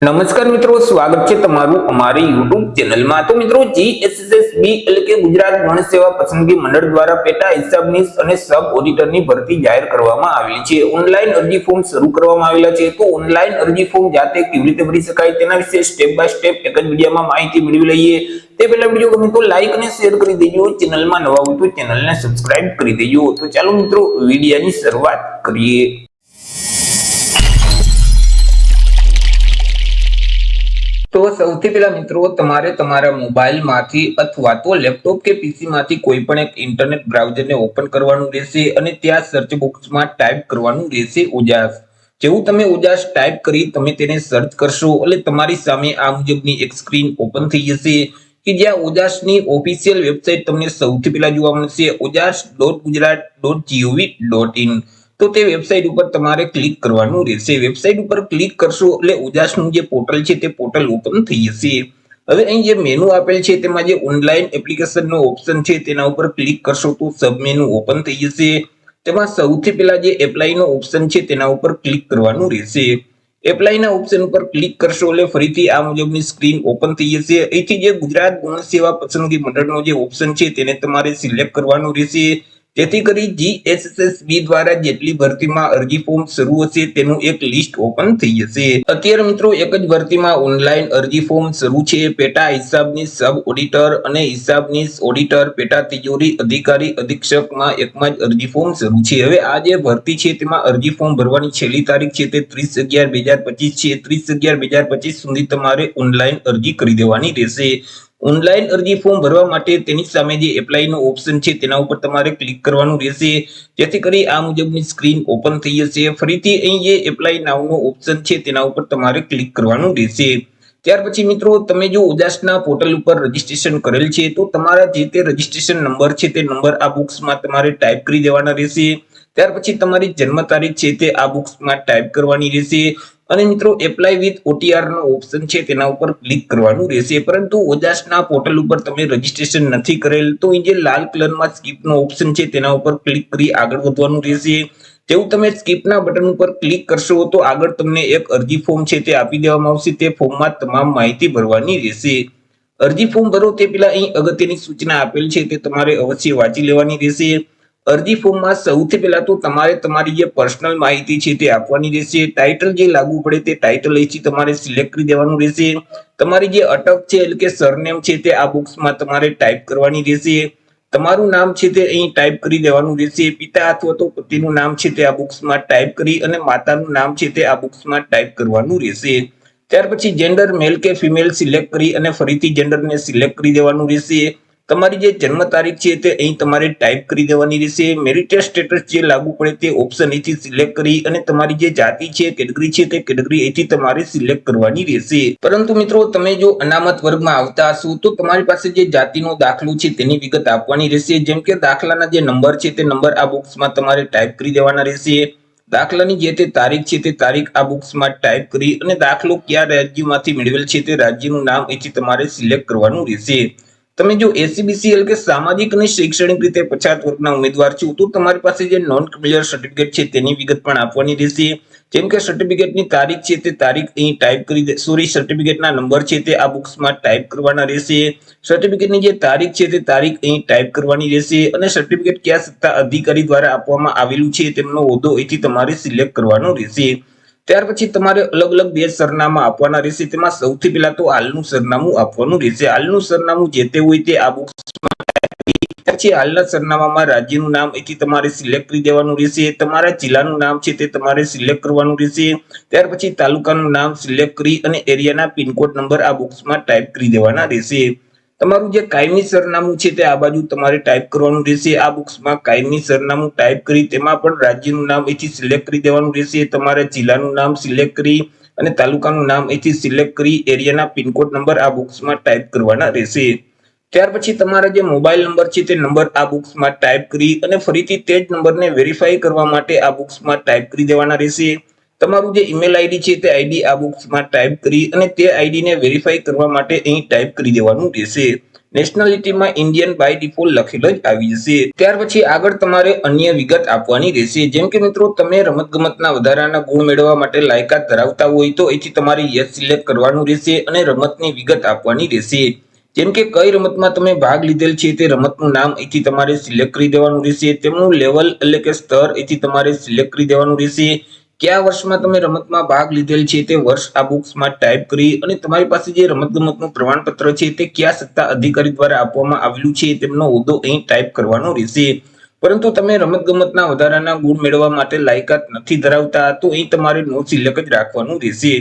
નમસ્કાર મિત્રો, સ્વાગત છે તમારું અમારી યુટ્યુબ ચેનલમાં। તો મિત્રો, જીએસએસબી એટલે કે ગુજરાત ગૌણ સેવા પસંદગી મંડળ દ્વારા પેટા હિસાબનીશ અને સબ ઓડિટરની ભરતી જાહેર કરવામાં આવેલી છે। ઓનલાઈન અરજી ફોર્મ શરૂ કરવામાં આવેલા છે। તો ઓનલાઈન અરજી ફોર્મ જાતે કેવી રીતે ભરી શકાય તેના વિશે સ્ટેપ બાય સ્ટેપ એક જ વિડીયોમાં માહિતી મેળવી લઈએ। તે પહેલા વિડીયો ગમે તો લાઈક અને શેર કરી દેજો। ચેનલમાં નવા હોય તો ચેનલને સબસ્ક્રાઇબ કરી દેજો। તો ચાલો મિત્રો, વિડીયોની શરૂઆત કરીએ। તો સૌથી પહેલા મિત્રો, તમારે તમારા મોબાઈલમાંથી અથવા તો લેપટોપ કે પીસીમાંથી કોઈ પણ એક ઇન્ટરનેટ બ્રાઉઝરને ઓપન કરવાનું રહેશે અને ત્યાં સર્ચ બોક્સમાં ટાઈપ કરવાનું રહેશે ઉજાસ। જેવું તમે ઉજાસ ટાઈપ કરી તમે તેને સર્ચ કરશો એટલે તમારી સામે આ મુજબની એક સ્ક્રીન ઓપન થઈ જશે કે જ્યાં ઉજાસની ઓફિશિયલ વેબસાઇટ તમને સૌથી પહેલા જોવા મળશે, ujas.gujarat.gov.in। તો તે વેબસાઇટ ઉપર તમારે ક્લિક કરવાનું રહેશે। વેબસાઇટ ઉપર ક્લિક કરશો એટલે ઉજાસનું જે પોર્ટલ છે તે પોર્ટલ ઓપન થઈ જશે। હવે અહીં જે મેનુ આપેલ છે તેમાં જે ઓનલાઈન એપ્લિકેશનનો ઓપ્શન છે તેના ઉપર ક્લિક કરશો તો સબ મેનુ ઓપન થઈ જશે। તેમાં સૌથી પહેલા જે એપ્લાયનો ઓપ્શન છે તેના ઉપર ક્લિક કરવાનું રહેશે। એપ્લાયના ઓપ્શન ઉપર ક્લિક કરશો એટલે ફરીથી આ મુજબની સ્ક્રીન ઓપન થઈ જશે। અહીંથી જે ગુજરાત ગૌણ સેવા પસંદગી મંડળનો જે ઓપ્શન છે તેને તમારે સિલેક્ટ કરવાનું રહેશે, જેથી કરી જીએસએસબી દ્વારા જેટલી ભરતીમાં અરજી ફોર્મ શરૂ હશે તેનું એક લિસ્ટ ઓપન થઈ જશે। અત્યારે મિત્રો એક જ ભરતીમાં ઓનલાઈન અરજી ફોર્મ શરૂ છે। પેટા હિસાબનીશ સબ ઓડિટર અને હિસાબનીશ ઓડિટર પેટા તિજોરી અધિકારી અધિક્ષકમાં એકમાં જ અરજી ફોર્મ શરૂ છે। હવે આ જે ભરતી છે તેમાં અરજી ફોર્મ ભરવાની છેલ્લી તારીખ છે તે 30/11/2025 છે। 30/11/2025 સુધી તમારે ઓનલાઈન અરજી કરી દેવાની રહેશે। ઓનલાઈન અરજી ફોર્મ ભરવા માટે તેની સામે જે એપ્લાયનો ઓપ્શન છે તેના ઉપર તમારે ક્લિક કરવાનું રહેશે, જેથી કરી આ મુજબની સ્ક્રીન ઓપન થઈ જશે। ફરીથી અહીં જે એપ્લાય નાવનો ઓપ્શન છે તેના ઉપર તમારે ક્લિક કરવાનું રહેશે। ત્યાર પછી મિત્રો, તમે જો ઉજાસના પોર્ટલ ઉપર રજીસ્ટ્રેશન કરેલ છે તો તમારા જે તે રજીસ્ટ્રેશન નંબર છે તે નંબર આ બોક્સમાં તમારે ટાઈપ કરી દેવાના રહેશે। ત્યાર પછી તમારી જન્મ તારીખ છે તે આ બોક્સમાં ટાઈપ કરવાની રહેશે અને મિત્રો એપ્લાય વિથ ઓટીઆર નો ઓપ્શન છે તેના ઉપર ક્લિક કરવાનું રહેશે। પરંતુ ઉજાસના પોર્ટલ ઉપર તમે રજીસ્ટ્રેશન નથી કરેલ તો અહીં જે લાલ કલરમાં સ્કીપ નો ઓપ્શન છે તેના ઉપર ક્લિક કરી આગળ વધવાનું રહેશે। જેવું તમે સ્કીપના બટન ઉપર ક્લિક કરશો તો આગળ તમને એક અરજી ફોર્મ છે તે આપી દેવામાં આવશે। તે ફોર્મમાં તમામ માહિતી ભરવાની રહેશે। અરજી ફોર્મ ભરો તે પહેલા અહીં અગત્યની સૂચના આપેલ છે તે તમારે અવશ્ય વાંચી લેવાની રહેશે। અરજી ફોર્મમાં સૌથી પહેલા તો તમારે તમારી જે પર્સનલ માહિતી છે તે આપવાની રહેશે। ટાઇટલ જે લાગુ પડે તે ટાઇટલ અહીંથી તમારે સિલેક્ટ કરી દેવાનું રહેશે। તમારી જે અટક છે એટલે કે સરનેમ છે તે આ બોક્સમાં તમારે ટાઈપ કરવાની રહેશે। તમારું નામ છે તે અહીં ટાઈપ કરી દેવાનું રહેશે। પિતા અથવા તો પતિનું નામ છે તે આ બોક્સમાં ટાઈપ કરી અને માતાનું નામ છે તે આ બોક્સમાં ટાઈપ કરવાનું રહેશે। ત્યાર પછી જેન્ડર મેલ કે ફિમેલ સિલેક્ટ કરી અને ફરીથી જેન્ડરને સિલેક્ટ કરી દેવાનું રહેશે। તમારી જે જન્મ તારીખ છે તે અહીં તમારે ટાઈપ કરી દેવાની રહેશે। મેરિટલ સ્ટેટસ જે લાગુ પડે તે ઓપ્શન અહીંથી સિલેક્ટ કરી અને તમારી જે જાતિ છે કેટેગરી છે તે કેટેગરી અહીંથી તમારે સિલેક્ટ કરવાની રહેશે। પરંતુ મિત્રો, તમે જો અનામત વર્ગમાં આવતા હશો તો તમારી પાસે જે જાતિનો દાખલો છે તેની વિગત આપવાની રહેશે। જેમ કે દાખલાના જે નંબર છે તે નંબર આ બોક્સમાં તમારે ટાઈપ કરી દેવાના રહેશે। દાખલાની જે તે તારીખ છે તે તારીખ આ બોક્સમાં ટાઈપ કરી અને દાખલો કયા રાજ્યમાંથી મેળવેલ છે તે રાજ્યનું નામ અહીંથી તમારે સિલેક્ટ કરવાનું રહેશે। તમે જો એસસીબીસી એટલે કે સામાજિક અને શૈક્ષણિક રીતે પછાત વર્ગના ઉમેદવાર છો તો તમારી પાસે જે નોન ક્રિમિનલ સર્ટિફિકેટ છે તેની વિગત પણ આપવાની રહેશે। જેમ કે સર્ટિફિકેટની તારીખ છે તે તારીખ અહીં ટાઈપ કરી સર્ટિફિકેટના નંબર છે તે આ બોક્સમાં ટાઈપ કરવાના રહેશે। સર્ટિફિકેટની જે તારીખ છે તે તારીખ અહીં ટાઈપ કરવાની રહેશે અને સર્ટિફિકેટ કયા સત્તા અધિકારી દ્વારા આપવામાં આવેલું છે તેમનો હોદ્દો અહીંથી તમારે સિલેક્ટ કરવાનો રહેશે। ત્યાર પછી તમારે અલગ અલગ બે સરનામા આપવાના રહેશે। તેમાં સૌથી પહેલા તો હાલનું સરનામું આપવાનું રહેશે। હાલનું સરનામું જે તે હોય તે આ બોક્સમાં પછી હાલના સરનામામાં રાજ્યનું નામ અહીંથી તમારે સિલેક્ટ કરી દેવાનું રહેશે। તમારા જિલ્લાનું નામ છે તે તમારે સિલેક્ટ કરવાનું રહેશે। ત્યાર પછી તાલુકાનું નામ સિલેક્ટ કરી અને એરિયાના પિનકોડ નંબર આ બોક્સમાં ટાઈપ કરી દેવાના રહેશે। તમારું જે કાયમી સરનામું છે તે આ બાજુ તમારે ટાઈપ કરવાનું રહેશે। આ બોક્સમાં કાયમી સરનામું ટાઈપ કરી તેમાં પણ રાજ્યનું નામ અહીંથી સિલેક્ટ કરી દેવાનું રહેશે। તમારા જિલ્લાનું નામ સિલેક્ટ કરી અને તાલુકાનું નામ અહીંથી સિલેક્ટ કરી એરિયાના પિનકોડ નંબર આ બોક્સમાં ટાઈપ કરવાના રહેશે। ત્યાર પછી તમારા જે મોબાઈલ નંબર છે તે નંબર આ બોક્સમાં ટાઈપ કરી અને ફરીથી તે જ નંબરને વેરીફાઈ કરવા માટે આ બોક્સમાં ટાઈપ કરી દેવાના રહેશે। તમારું જે ઈમેલ આઈડી છે તે આઈડી આ બોક્સમાં ટાઈપ કરી અને તે આઈડીને વેરીફાઈ કરવા માટે અહીં ટાઈપ કરી દેવાનું રહેશે। નેશનાલિટીમાં ઇન્ડિયન બાય ડિફોલ્ટ લખેલો જ આવી જશે। ત્યાર પછી આગળ તમારે અન્ય વિગત આપવાની રહેશે, જેમ કે મિત્રો તમે રમતગમતના વધારાના ગુણ મેળવવા માટે લાયકાત ધરાવતા હોય તો અહીંથી તમારે યસ સિલેક્ટ કરવાનું રહેશે અને રમતની વિગત આપવાની રહેશે, જેમ કે કઈ રમતમાં તમે ભાગ લીધેલ છે તે રમતનું નામ અહીંથી તમારે સિલેક્ટ કરી દેવાનું રહેશે, તેમનું લેવલ એટલે કે સ્તર અહીંથી તમારે સિલેક્ટ કરી દેવાનું રહેશે, કયા વર્ષમાં તમે રમતમાં ભાગ લીધેલ છે તે વર્ષ આ બોક્સમાં ટાઈપ કરી અને તમારી પાસે જે રમતગમતનું પ્રમાણપત્ર છે તે કયા સત્તા અધિકારી દ્વારા આપવામાં આવેલું છે તેમનો હોદ્દો અહીં ટાઈપ કરવાનો રહેશે। પરંતુ તમે રમતગમતના વધારાના ગુણ મેળવવા માટે લાયકાત નથી ધરાવતા તો અહીં તમારે નો સિલેક્ટ જ રાખવાનું રહેશે।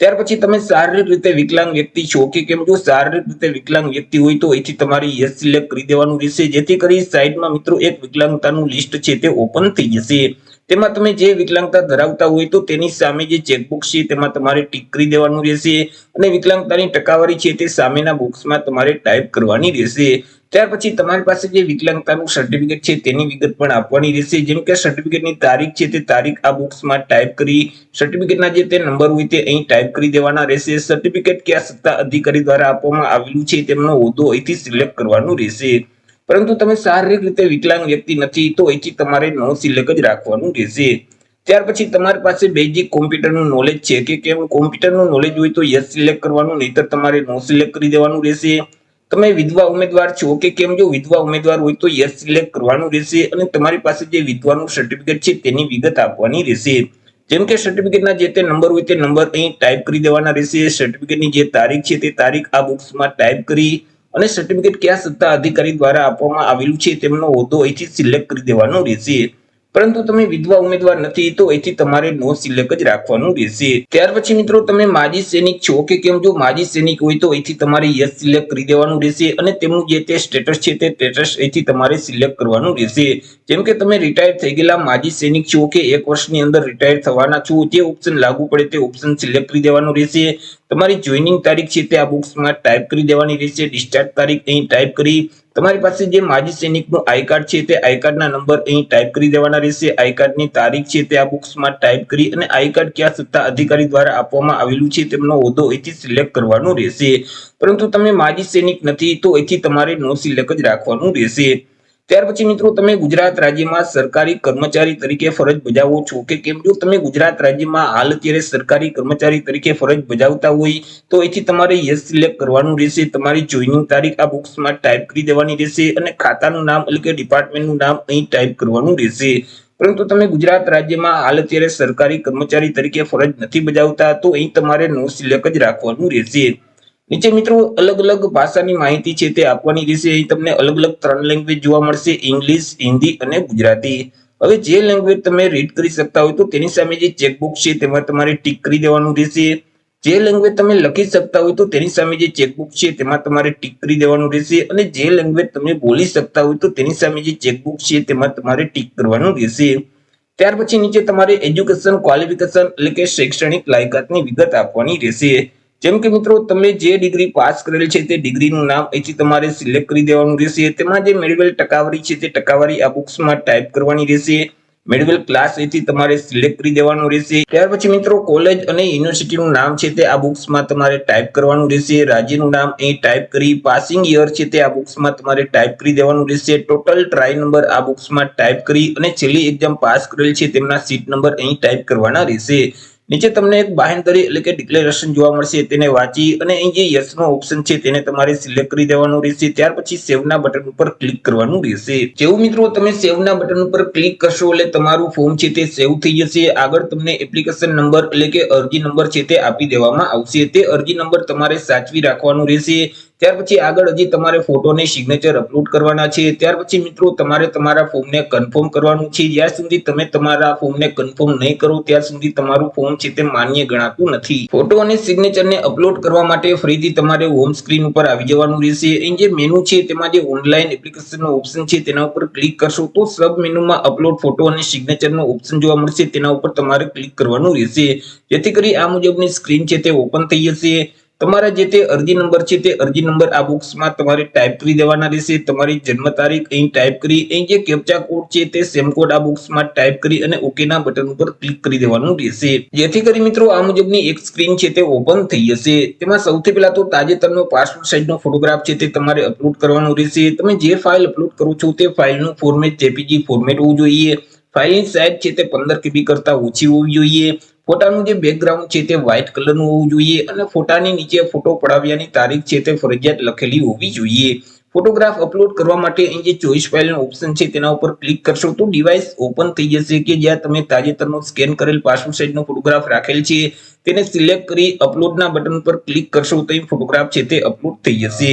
ત્યાર પછી તમે શારીરિક રીતે વિકલાંગ વ્યક્તિ છો કે કેમ, જો શારીરિક રીતે વિકલાંગ વ્યક્તિ હોય તો અહીંથી તમારે યસ સિલેક્ટ કરી દેવાનું રહેશે, જેથી કરી સાઈડમાં મિત્રો એક વિકલાંગતાનું લિસ્ટ છે તે ઓપન થઈ જશે। તેમાં તમે જે વિકલાંગતા ધરાવતા હોય તો તેની સામે જે ચેકબોક્સ છે તેમાં તમારે ટીક કરી દેવાનું રહેશે અને વિકલાંગતાની ટકાવારી છે તે સામેના બોક્સમાં તમારે ટાઈપ કરવાની રહેશે। ત્યાર પછી તમારી પાસે જે વિકલાંગતાનું સર્ટિફિકેટ છે તેની વિગત પણ આપવાની રહેશે, જેમ કે સર્ટિફિકેટની તારીખ છે તે તારીખ આ બોક્સમાં ટાઈપ કરી સર્ટિફિકેટના જે તે નંબર હોય તે અહીં ટાઈપ કરી દેવાના રહેશે। સર્ટિફિકેટ કયા સત્તા અધિકારી દ્વારા આપવામાં આવેલું છે તેમનો હોદ્દો અહીંથી સિલેક્ટ કરવાનું રહેશે। પરંતુ તમે શારીરિક રીતે વિકલાંગ વ્યક્તિ નથી તો અહીંથી તમારે નો સિલેક્ટ જ રાખવાનું રહેશે। ત્યાર પછી તમારી પાસે બેઝિક કોમ્પ્યુટરનું નોલેજ છે કે કેમ, કોમ્પ્યુટરનું નોલેજ હોય તો યસ સિલેક્ટ કરવાનું, નહીતર તમારે નો સિલેક્ટ કરી દેવાનું રહેશે। તમે વિધવા ઉમેદવાર છો કે કેમ, જો વિધવા ઉમેદવાર હોય તો યસ સિલેક્ટ કરવાનું રહેશે અને તમારી પાસે જે વિધવાનું સર્ટિફિકેટ છે તેની વિગત આપવાની રહેશે, જેમ કે સર્ટિફિકેટના જે તે નંબર હોય તે નંબર અહીં ટાઈપ કરી દેવાના રહેશે। સર્ટિફિકેટની જે તારીખ છે તે તારીખ આ બોક્સમાં ટાઈપ કરી અને સર્ટિફિકેટ કયા સત્તા અધિકારી દ્વારા આપવામાં આવેલું છે તેમનો હોદ્દો અહીંથી સિલેક્ટ કરી દેવાનો રહેશે। પરંતુ તમે વિધવા ઉમેદવાર નથી તો અહીંથી તમારે નો સિલેક્ટ જ રાખવાનું રહેશે। ત્યાર પછી મિત્રો તમે માજી સૈનિક છો કે કેમ, જો માજી સૈનિક હોય તો અહીંથી તમારે યસ સિલેક્ટ કરી દેવાનું રહેશે અને તેમનું જે તે સ્ટેટસ છે તે સ્ટેટસ અહીંથી તમારે સિલેક્ટ કરવાનું રહેશે, જેમ કે તમે રિટાયર થઈ ગયેલા માજી સૈનિક છો કે 1 વર્ષની અંદર રિટાયર થવાના છો, જે ઓપ્શન લાગુ પડે તે ઓપ્શન સિલેક્ટ કરી દેવાનું રહેશે। તમારી જોઈનિંગ તારીખ છે તે આ બોક્સમાં ટાઈપ કરી દેવાની રહેશે, ડિસ્ચાર્જ તારીખ અહીં ટાઈપ કરી તમારી પાસે જે માજી સૈનિકનું આઈ કાર્ડ છે તે આઈ કાર્ડના નંબર અહીં ટાઈપ કરી દેવાના રહેશે, આઈ કાર્ડની તારીખ છે તે આ બોક્સમાં ટાઈપ કરી અને આઈ કાર્ડ કયા સત્તા અધિકારી દ્વારા આપવામાં આવેલું છે તેમનો હોદ્દો અહીંથી સિલેક્ટ કરવાનો રહેશે। પરંતુ તમે માજી સૈનિક નથી તો અહીંથી તમારે નો સિલેક્ટ જ રાખવાનું રહેશે। ત્યાર પછી મિત્રો તમે ગુજરાત રાજ્યમાં સરકારી કર્મચારી તરીકે ફરજ બજાવો છો કે કેમ, જો તમે ગુજરાત રાજ્યમાં હાલ અત્યારે સરકારી કર્મચારી તરીકે ફરજ બજાવતા હોય તો અહીંથી તમારે યસ સિલેક્ટ કરવાનું રહેશે। તમારી જોઈનિંગ તારીખ આ બોક્સમાં ટાઈપ કરી દેવાની રહેશે અને ખાતાનું નામ એટલે કે ડિપાર્ટમેન્ટનું નામ અહીં ટાઈપ કરવાનું રહેશે। પરંતુ તમે ગુજરાત રાજ્યમાં હાલ અત્યારે સરકારી કર્મચારી તરીકે ફરજ નથી બજાવતા તો અહીં તમારે નો સિલેક્ટ જ રાખવાનું રહેશે। નીચે મિત્રો અલગ અલગ ભાષાની માહિતી છે તે આપવાની રહેશે। અહીં તમને અલગ અલગ 3 લેંગ્વેજ જોવા મળશે, ઇંગ્લિશ, હિન્દી અને ગુજરાતી। હવે જે લેંગ્વેજ તમે રીડ કરી શકતા હોય તો તેની સામે જે ચેકબોક્સ છે તેમાં તમારે ટીક કરી દેવાનું રહેશે। જે લેંગ્વેજ તમે લખી શકતા હોય તો તેની સામે જે ચેકબોક્સ છે તેમાં તમારે ટીક કરી દેવાનું રહેશે અને જે લેંગ્વેજ તમે બોલી શકતા હોય તો તેની સામે જે ચેકબોક્સ છે તેમાં તમારે ટીક કરવાનું રહેશે। ત્યાર પછી નીચે તમારે એજ્યુકેશન ક્વોલિફિકેશન એટલે કે શૈક્ષણિક લાયકાતની વિગત આપવાની રહેશે, જેમ કે મિત્રો તમે જે ડિગ્રી પાસ કરેલ છે તે ડિગ્રીનું નામ અહીંથી તમારે સિલેક્ટ કરી દેવાનું રહેશે। તેમાં જે મેળવેલ ટકાવારી છે તે ટકાવારી આ બોક્સમાં ટાઈપ કરવાની રહેશે, મેળવેલ ક્લાસ અહીંથી તમારે સિલેક્ટ કરી દેવાનો રહેશે। ત્યાર પછી મિત્રો કોલેજ અને યુનિવર્સિટીનું નામ છે તે આ બોક્સમાં તમારે ટાઈપ કરવાનું રહેશે, રાજ્યનું નામ અહીં ટાઈપ કરી પાસિંગ યર છે તે આ બોક્સમાં તમારે ટાઈપ કરી દેવાનું રહેશે, ટોટલ ટ્રાય નંબર આ બોક્સમાં ટાઈપ કરી અને છેલ્લી એક્ઝામ પાસ કરેલ છે તેમના સીટ નંબર અહીં ટાઈપ કરવાના રહેશે। નીચે તમને એક બાહેંધરી એટલે કે ડિક્લેરેશન જોવા મળશે, તેને વાંચી અને અહીં જે યસ નો ઓપ્શન છે તેને તમારે સિલેક્ટ કરી દેવાનું રહેશે। ત્યાર પછી સેવ ના બટન ઉપર ક્લિક કરવાનું રહેશે। જેવું મિત્રો તમે સેવ ના બટન ઉપર ક્લિક કરશો એટલે તમારું ફોર્મ છે તે સેવ થઈ જશે। આગળ તમને એપ્લિકેશન નંબર એટલે કે અરજી નંબર છે તે આપી દેવામાં આવશે, તે અરજી નંબર તમારે સાચવી રાખવાનું રહેશે। ત્યાર પછી આગળ હજી તમારે ફોટો અને સિગ્નેચર અપલોડ કરવાના છે। ત્યાર પછી મિત્રો તમારે તમારા ફોર્મને કન્ફર્મ કરવાનું છે, જ્યાં સુધી તમે તમારા ફોર્મને કન્ફર્મ નહીં કરો ત્યાં સુધી તમારું ફોર્મ છે તે માન્ય ગણાતું નથી। ફોટો અને સિગ્નેચરને અપલોડ કરવા માટે ફરીથી તમારે હોમ સ્ક્રીન ઉપર આવી જવાનું રહેશે। અહીં જે મેનુ છે તેમાં જે ઓનલાઈન એપ્લિકેશનનો ઓપ્શન છે તેના ઉપર ક્લિક કરશો તો સબ મેનુમાં અપલોડ ફોટો અને સિગ્નેચરનો ઓપ્શન જોવા મળશે, તેના ઉપર તમારે ક્લિક કરવાનું રહેશે, જેથી કરી આ મુજબની સ્ક્રીન છે તે ઓપન થઈ જશે। તમારા જે તે અરજી નંબર છે તે અરજી નંબર આ બોક્સમાં તમારે ટાઈપ કરી દેવાના રહેશે, તમારી જન્મ તારીખ અહીં ટાઈપ કરી અહીં જે કેપ્ચા કોડ છે તે સેમ કોડ આ બોક્સમાં ટાઈપ કરી અને ઓકે ના બટન ઉપર ક્લિક કરી દેવાનું રહેશે, જેથી કરી મિત્રો આ મુજબની એક સ્ક્રીન છે તે ઓપન થઈ જશે। તેમાં સૌથી પહેલા તો તાજેતરનો પાસપોર્ટ સાઇઝનો ફોટોગ્રાફ છે તે તમારે અપલોડ કરવાનો રહેશે। તમે જે ફાઇલ અપલોડ કરો છો તે ફાઇલનું ફોર્મેટ જેપીજી ફોર્મેટ હોવું જોઈએ, ફાઇલની સાઇઝ છે તે 15 KB કરતા ઓછી હોવી જોઈએ, ફોટાનું જે બેકગ્રાઉન્ડ છે તે વ્હાઇટ કલરનું હોવું જોઈએ અને ફોટાની નીચે ફોટો પડાવ્યાની તારીખ છે તે ફરજિયાત લખેલી હોવી જોઈએ। ફોટોગ્રાફ અપલોડ કરવા માટે અહીં જે ચોઈસ ફાઇલનો ઓપ્શન છે તેના ઉપર ક્લિક કરશો તો ડિવાઇસ ઓપન થઈ જશે કે જ્યાં તમે તાજેતરનો સ્કેન કરેલ પાસપોર્ટ સાઇઝનો ફોટોગ્રાફ રાખેલ છે તેને સિલેક્ટ કરી અપલોડના બટન પર ક્લિક કરશો તો અહીં ફોટોગ્રાફ છે તે અપલોડ થઈ જશે।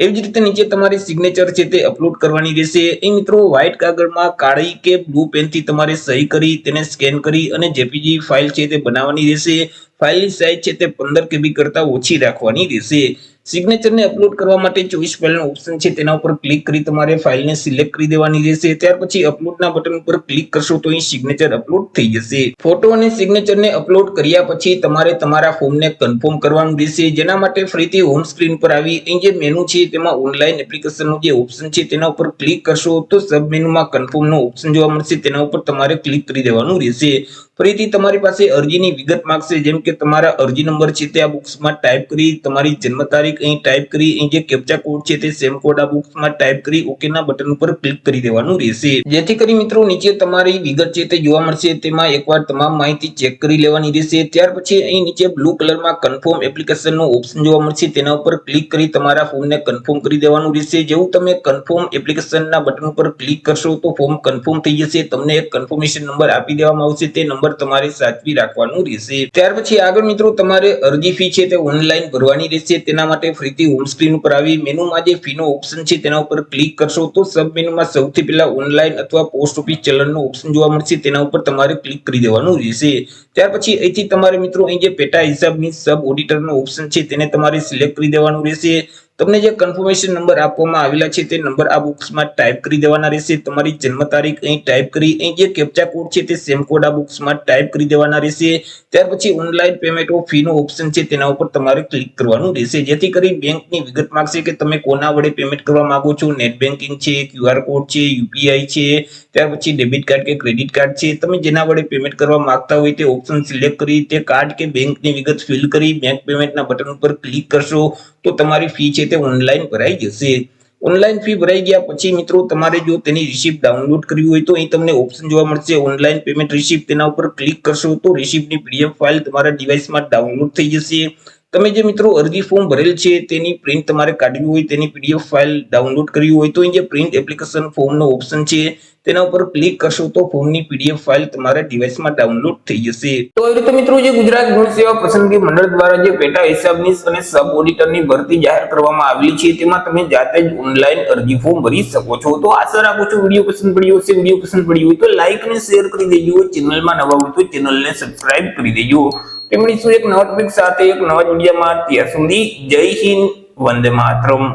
એવી જ રીતે નીચે તમારી સિગ્નેચર છે તે અપલોડ કરવાની રહેશે। અહીં મિત્રો વ્હાઇટ કાગળમાં કાળી કે બ્લુ પેનથી તમારે સહી કરી તેને સ્કેન કરી અને જેપીજી ફાઇલ છે તે બનાવવાની રહેશે। ફાઇલની સાઇઝ છે તે 15 KB કરતા ઓછી રાખવાની રહેશે। સિગ્નેચરને અપલોડ કરવા માટે ચોઈસ ફાઇલનો ઓપ્શન છે તેના ઉપર ક્લિક કરી તમારે ફાઇલને સિલેક્ટ કરી દેવાની રહેશે। ત્યાર પછી અપલોડના બટન ઉપર ક્લિક કરશો તો અહીં સિગ્નેચર અપલોડ થઈ જશે। ફોટો અને સિગ્નેચરને અપલોડ કર્યા પછી તમારે તમારા ફોર્મને કન્ફર્મ કરવાનું રહેશે, જેના માટે ફરીથી હોમ સ્ક્રીન પર આવી અહીં જે મેનુ છે તેમાં ઓનલાઈન એપ્લિકેશનનો જે ઓપ્શન છે તેના ઉપર ક્લિક કરશો તો સબ મેનુમાં કન્ફર્મનો ઓપ્શન જોવા મળશે, તેના ઉપર તમારે ક્લિક કરી દેવાનું રહેશે। ફરીથી તમારી પાસે અરજીની વિગત માંગશે, જેમ કે તમારા અરજી નંબર છે તે આ બોક્સમાં ટાઈપ કરી, તમારી જન્મ તારીખ અહીં ટાઈપ કરી, અહીં જે કેપ્ચા કોડ છે તે સેમ કોડ આ બોક્સમાં ટાઈપ કરી ઓકે ના બટન ઉપર ક્લિક કરી દેવાનું રહેશે, જેથી કરી મિત્રો નીચે તમારી વિગત છે તે જોવા મળશે। તેમાં એકવાર તમામ માહિતી ચેક કરી લેવાની રહેશે। ત્યાર પછી અહીં નીચે બ્લુ કલરમાં કન્ફર્મ એપ્લિકેશનનો ઓપ્શન જોવા મળશે, તેના ઉપર ક્લિક કરી તમારા ફોર્મને કન્ફર્મ કરી દેવાનું રહેશે। જેવું તમે કન્ફર્મ એપ્લિકેશનના બટન ઉપર ક્લિક કરશો તો ફોર્મ કન્ફર્મ થઈ જશે, તમને એક કન્ફર્મેશન નંબર આપી દેવામાં આવશે, તે નંબર તમારે સાચવી રાખવાનું રહેશે। ત્યાર પછી આગળ મિત્રો તમારે અરજી ફી છે તે ઓનલાઈન ભરવાની રહેશે। તેના માટે ફરીથી હોમ સ્ક્રીન ઉપર આવી મેનુમાં જે ફીનો ઓપ્શન છે તેના ઉપર ક્લિક કરશો તો સબ મેનુમાં સૌથી પહેલા ઓનલાઈન અથવા પોસ્ટ ઓફિસ ચલણનો ઓપ્શન જોવા મળશે, તેના ઉપર તમારે ક્લિક કરી દેવાનું રહેશે। ત્યાર પછી અહીંથી તમારે મિત્રો અહીં જે પેટા હિસાબની સબ ઓડિટરનો ઓપ્શન છે તેને તમારે સિલેક્ટ કરી દેવાનું રહેશે। તમને જે કન્ફર્મેશન નંબર આપવામાં આવેલા છે તે નંબર આ બોક્સમાં ટાઈપ કરી દેવાના રહેશે। તમારી જન્મ તારીખ અહીં ટાઈપ કરી અહીં જે કેપ્ચા કોડ છે તે સેમ કોડ આ બોક્સમાં ટાઈપ કરી દેવાના રહેશે। ત્યાર પછી ઓનલાઈન પેમેન્ટ ઓફ ફીનો ઓપ્શન છે તેના ઉપર તમારે ક્લિક કરવાનું રહેશે, જેથી કરી બેંકની વિગત માંગશે કે તમે કોના વડે પેમેન્ટ કરવા માંગો છો, નેટ બેન્કિંગ છે, QR કોડ છે, UPI છે, ત્યાર પછી ડેબિટ કાર્ડ કે ક્રેડિટ કાર્ડ છે, તમે જેના વડે પેમેન્ટ કરવા માંગતા હોય તે ઓપ્શન સિલેક્ટ કરી તે કાર્ડ કે બેંકની વિગત ફિલ કરી બેંક પેમેન્ટના બટન ઉપર ક્લિક કરશો તો તમારી ફી છે તે ઓનલાઈન ભરાઈ જશે। ઓનલાઈન ફી ભરાઈ ગયા પછી મિત્રો તમારે જો તેની રિસીપ્ટ ડાઉનલોડ કરવી હોય તો અહીં તમને ઓપ્શન જોવા મળશે ઓનલાઈન પેમેન્ટ રિસીપ્ટ, તેના ઉપર ક્લિક કરશો તો રિસીપ્ટની PDF ફાઇલ તમારા ડિવાઇસમાં ડાઉનલોડ થઈ જશે। તમે જે મિત્રો અરજી ફોર્મ ભરેલ છે તેની પ્રિન્ટ તમારે કાઢવી હોય, તેની PDF ફાઇલ ડાઉનલોડ કરવી હોય તો અહીં જે પ્રિન્ટ એપ્લિકેશન ફોર્મનો ઓપ્શન છે તેના ઉપર ક્લિક કરશો તો ફોર્મની PDF ફાઇલ તમારા ડિવાઇસમાં ડાઉનલોડ થઈ જશે। તો એ રીતે મિત્રો જે ગુજરાત ગૌણ સેવા પસંદગી મંડળ દ્વારા જે પેટા હિસાબનીશ અને સબ ઓડિટરની ભરતી જાહેર કરવામાં આવેલી છે તેમાં તમે જાતે જ ઓનલાઈન અરજી ફોર્મ ભરી શકો છો। તો આશા રાખું છું વિડીયો પસંદ પડ્યો હશે। વિડીયો પસંદ પડ્યો હોય તો લાઈક અને શેર કરી દેજો, ચેનલમાં નવા હોય તો ચેનલને સબસ્ક્રાઇબ કરી દેજો। મળીશું એક નવા ટોપિક સાથે એક નવા વિડીયોમાં, ત્યાં સુધી જય હિન્દ, વંદે માતરમ।